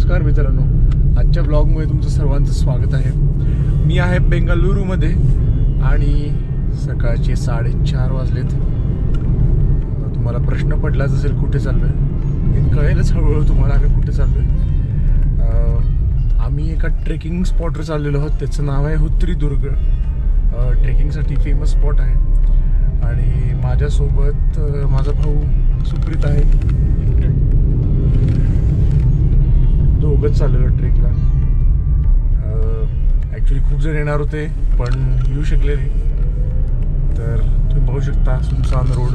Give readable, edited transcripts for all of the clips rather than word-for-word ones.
नमस्कार मित्रांनो, आजच्या ब्लॉगमध्ये तुमचं सर्वांचं स्वागत आहे। मी आहे बेंगलुरूमध्ये आणि सकाळचे 4:30 वाजलेत। तुम्हाला प्रश्न पडलाच असेल कुठे चाललोय, मी कळेलच हळूहळू तुम्हाला आम्ही कुठे चाललोय। आम्ही एका ट्रेकिंग स्पॉटवर चाललेलो आहोत, त्याचं नाव आहे हुत्रीदुर्ग। ट्रेकिंगसाठी फेमस स्पॉट आहे आणि माझ्यासोबत माझा भाऊ सुप्रीत आहे। दोघंच चाललेलो ट्रेकला। ॲक्च्युली खूप जण येणार होते पण येऊ शकले नाही, तर तुम्ही पाहू शकता सुनसान रोड।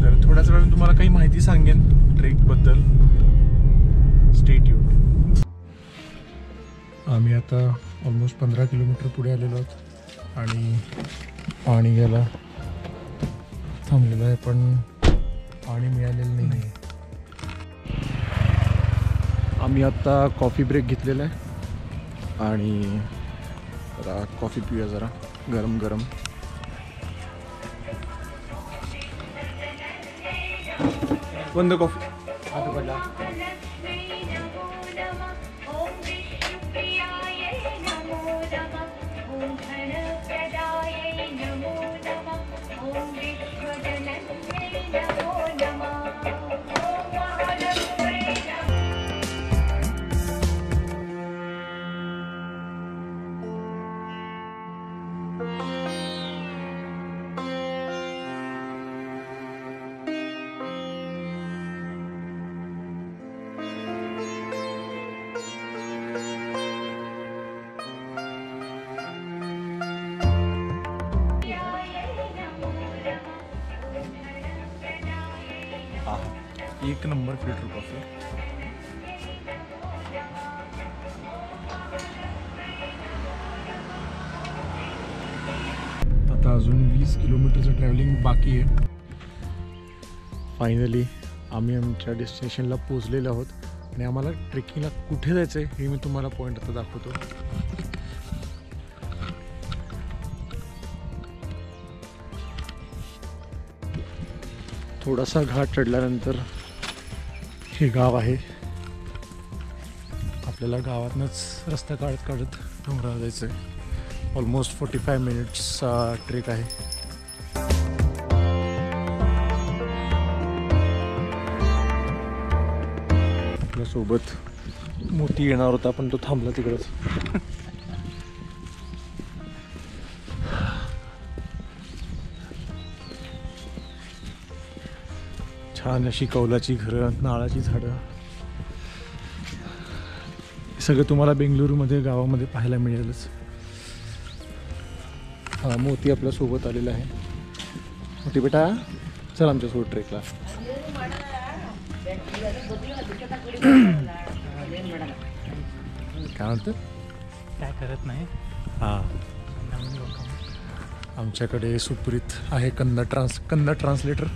तर थोड्याच वेळाने तुम्हाला काही माहिती सांगेन ट्रेकबद्दल, स्टे ट्यून्ड। आम्ही आता ऑलमोस्ट 15 किलोमीटर पुढे आलेलो आहोत आणि पाणी घ्यायला थांबलेलं आहे, पण पाणी मिळालेलं नाही आहे। आम्ही आता कॉफी ब्रेक घेतलेला आहे आणि जरा कॉफी पिऊया, जरा गरम गरम। बंद कॉफी एक नंबर फिल्टर कॉफी। आता अजून 20 किलोमीटरचं ट्रॅव्हलिंग बाकी आहे। फायनली आम्ही आमच्या डेस्टिनेशनला पोहोचलेलो आहोत आणि आम्हाला ट्रेकिंगला कुठे जायचं आहे हे मी तुम्हाला पॉईंट आता दाखवतो। थोडासा घाट चढल्यानंतर हे गाव आहे। आपल्याला गावातनंच रस्ता काढत काढत डोंगरावर जायचं आहे। ऑलमोस्ट 45 मिनिट्सचा ट्रेक आहे। आपल्यासोबत मोती येणार होता पण तो थांबला तिकडंच। छान अशी कौलाची घरं, नारळाची झाडं, सगळं तुम्हाला बेंगलुरूमध्ये गावामध्ये पाहायला मिळेलच। हा मोती आपल्या सोबत आलेला आहे। मोती बेटा चल आमच्यासोबत ट्रेकला। काय म्हणतं? काय करत नाही। हां, आमच्याकडे सुप्रीत आहे कन्नड ट्रान्सलेटर।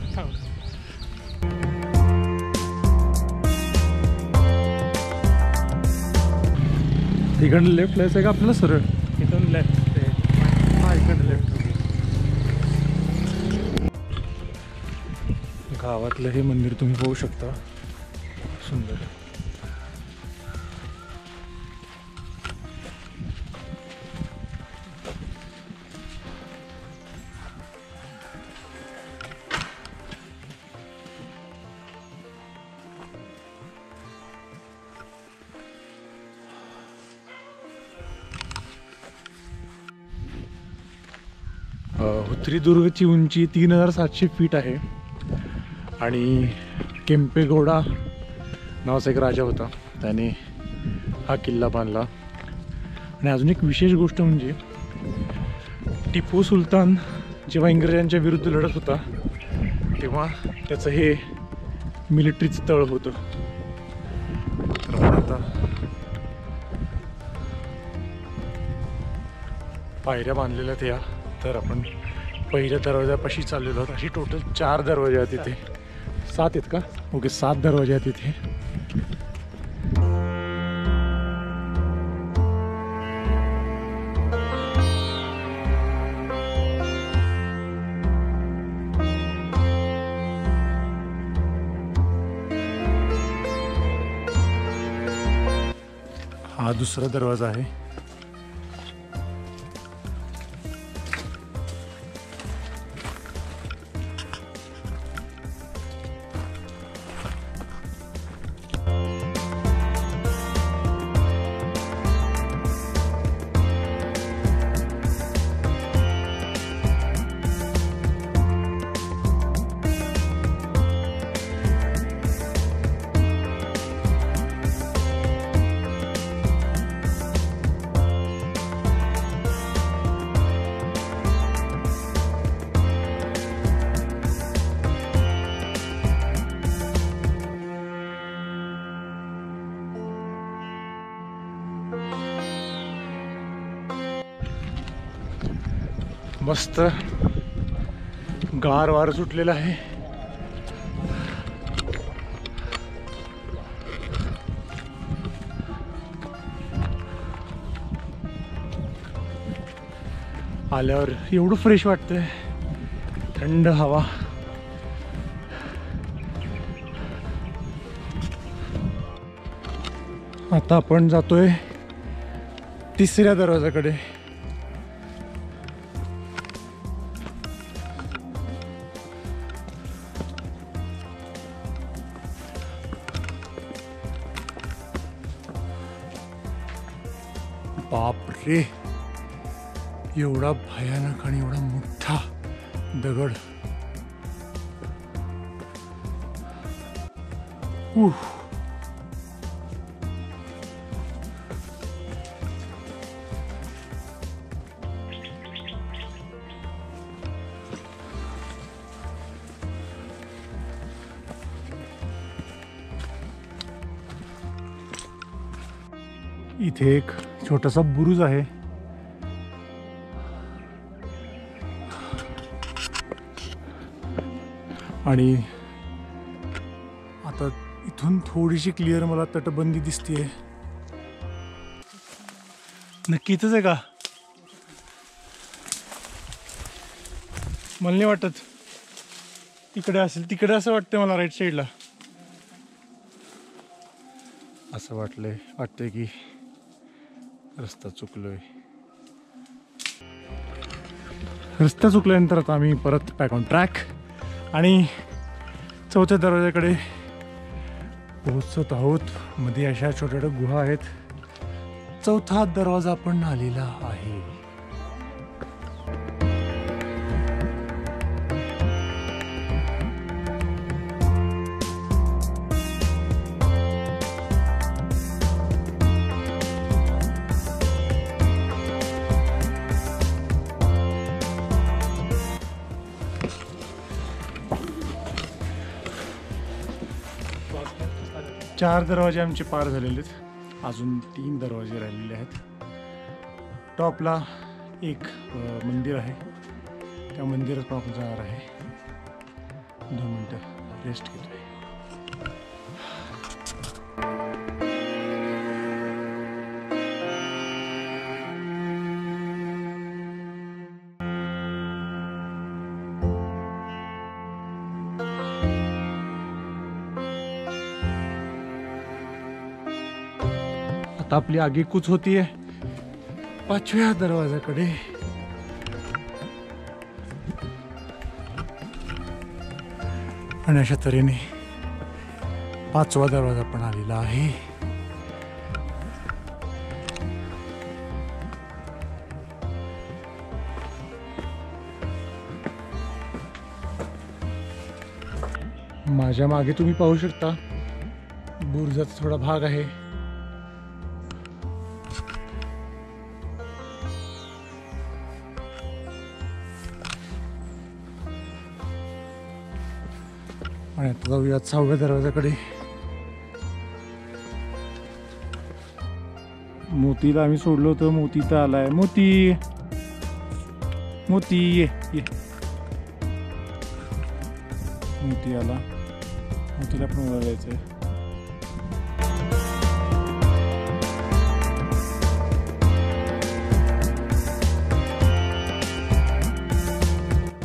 इकडनं लेफ्ट जायचं आहे का आपल्याला सरळ? इथून लेफ्ट। हा, इकडनं लेफ्ट। गावातलं हे मंदिर तुम्ही पाहू शकता, सुंदर। हुत्रीदुर्गची उंची 3700 फीट आहे आणि केम्पेगौडा नावाचा एक राजा होता, त्याने हा किल्ला बांधला। आणि अजून एक विशेष गोष्ट म्हणजे टिपू सुलतान जेव्हा इंग्रजांच्या विरुद्ध लढत होता तेव्हा त्याचं हे मिलिटरीचं तळ होतं। तर आता पायऱ्या बांधलेल्या त्या, तर आपण पहिल्या दरवाजापाशी चाललेलो आहोत। अशी टोटल 4 दरवाजे आहेत तिथे, 7 आहेत का? ओके, 7 दरवाजे आहेत तिथे। हा दुसरा दरवाजा आहे. मस्त गार वार सुटलेला आहे. आल्यावर एवढं फ्रेश वाटतंय. थंड हवा. आता आपण जातोय तिसऱ्या दरवाजाकडे. बाप रे, एवढा भयानक आणि एवढा मोठा दगड. इथे एक छोटासा बुरुज आहे. आणि आता इथून थोडीशी क्लिअर मला तटबंदी दिसतेय. नक्की इथंच आहे का? मला नाही वाटत इकडे असेल. तिकडे असं वाटतंय मला, राईट साईडला असं वाटतंय की रस्ता चुकलोय. रस्ता चुकल्यानंतर आता आम्ही परत बॅक ऑन ट्रॅक आणि चौथ्या दरवाजाकडे पोहोचत आहोत. मध्ये अशा छोट्या छोट्या गुहा आहेत. चौथा दरवाजा पण आलेला आहे. चार दरवाजे आमचे पार झालेले आहेत. अजून 3 दरवाजे राहिलेले आहेत. टॉपला एक मंदिर आहे. त्या मंदिरात पण आपण जाणार आहे. 2 मिनटं रेस्ट घेतोय. आता आपली आगेकूच होतीये 5व्या दरवाजाकडे. आणि अशा तऱ्हेने 5वा दरवाजा पण आलेला आहे. माझ्या मागे तुम्ही पाहू शकता बुरुजाचा थोडा भाग आहे. आणि आता जाऊयात 6व्या दरवाजाकडे. मोतीला आम्ही सोडलो होतं. मोती तर आलाय. मोती मोती ये ये. मोती आला. मोतीला पण वर जायचंय.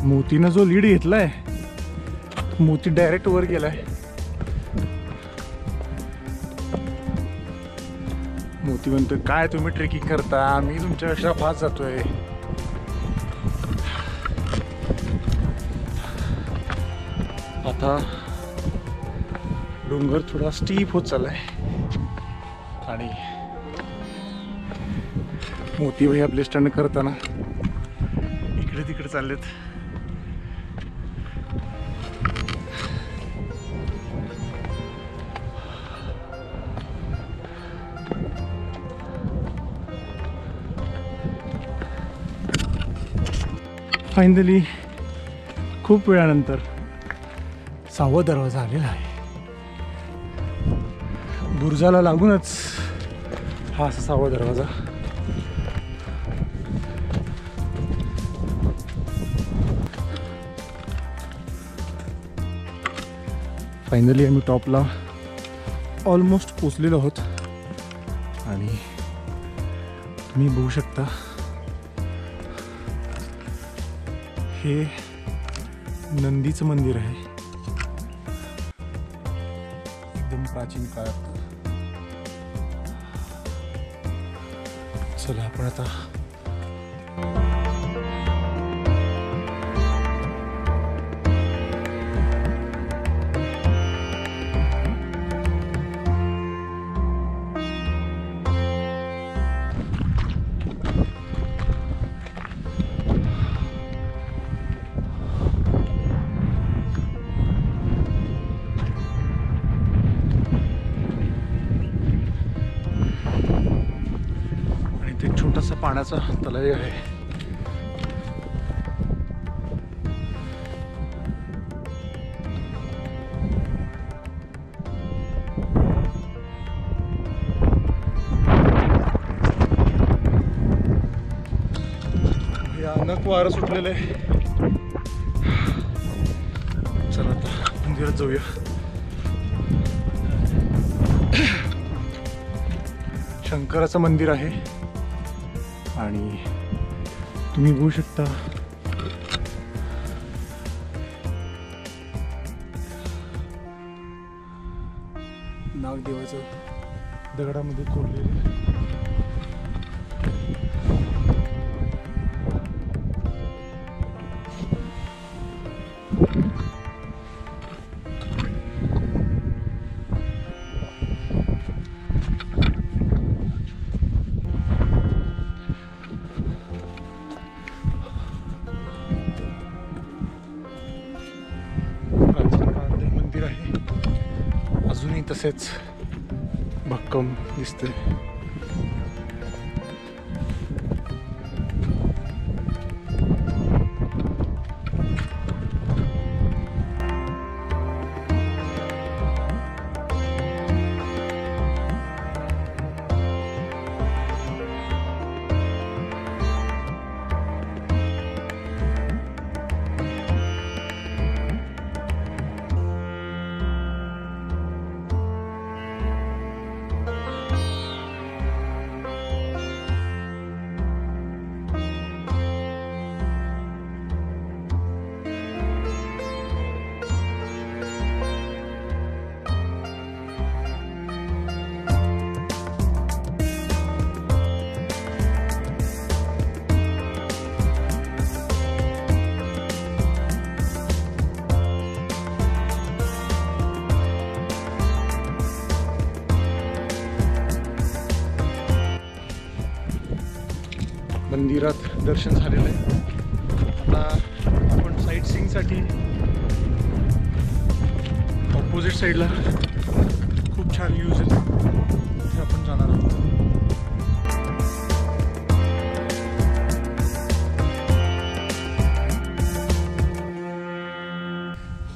मोतीनं जो लीड घेतलाय, मोती डायरेक्ट वर गेलाय. मोती म्हणतो काय तुम्ही ट्रेकिंग करता, मी तुमच्यापेक्षा फास्ट जातोय. आता डोंगर थोडा स्टीप होत चाललाय आणि मोती भाई आपले स्टंट करताना इकडे तिकडे चाललेत. फायनली खूप वेळानंतर 6वा दरवाजा आलेला आहे. बुर्जाला लागूनच हा असा 6वा दरवाजा. फायनली आम्ही टॉपला ऑलमोस्ट पोचलेलो आहोत आणि तुम्ही बघू शकता हे नंदीचं मंदिर आहे, एकदम प्राचीन काळात. चला आपण आता छोटासा पाण्याचा तलाव आहे. अनक वारं सुटलेलं आहे. चला आता मंदिरात जाऊया. शंकराचं मंदिर आहे आणि तुम्ही बघू शकता नागदेवाचं दगडामध्ये कोरलेलं. अजूनही तसेच भक्कम दिसते. मंदिरात दर्शन झालेलं आहे. आता आपण साईट सीइंगसाठी ऑपोजिट साईडला खूप छान व्ह्यूज आहेत, तिथे आपण जाणार आहोत.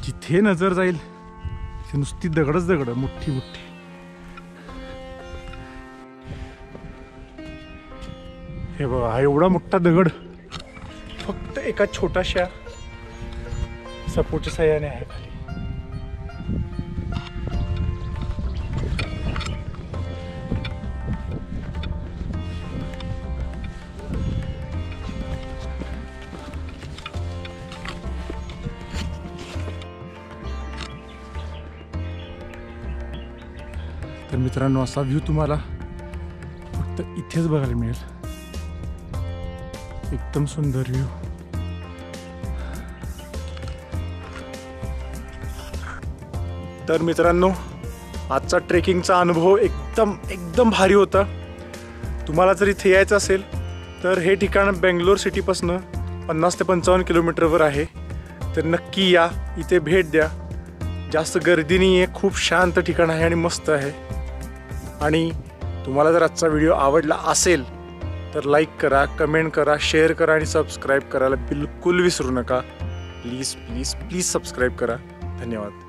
जिथे नजर जाईल तिथे नुसती दगडच दगड, मोठी मोठी. हे बघा, हा एवढा मोठा दगड फक्त एका छोट्याशा सपोर्टच्या साह्याने आहे खाली. तर मित्रांनो, असा व्ह्यू तुम्हाला फक्त इथेच बघायला मिळेल. एकदम सुंदर व्ह्यू. तर मित्रांनो, आजचा ट्रेकिंगचा अनुभव एकदम भारी होता. तुम्हाला जर इथे यायचं असेल तर हे ठिकाण बेंगलोर सिटीपासून 50 ते 55 किलोमीटरवर आहे. तर नक्की या, इथे भेट द्या. जास्त गर्दी नाही आहे, खूप शांत ठिकाण आहे आणि मस्त आहे. आणि तुम्हाला जर आजचा व्हिडिओ आवडला असेल तर लाईक करा, कमेंट करा, शेअर करा आणि सबस्क्राईब करायला बिलकुल विसरू नका. प्लीज प्लीज प्लीज सबस्क्राईब करा. धन्यवाद.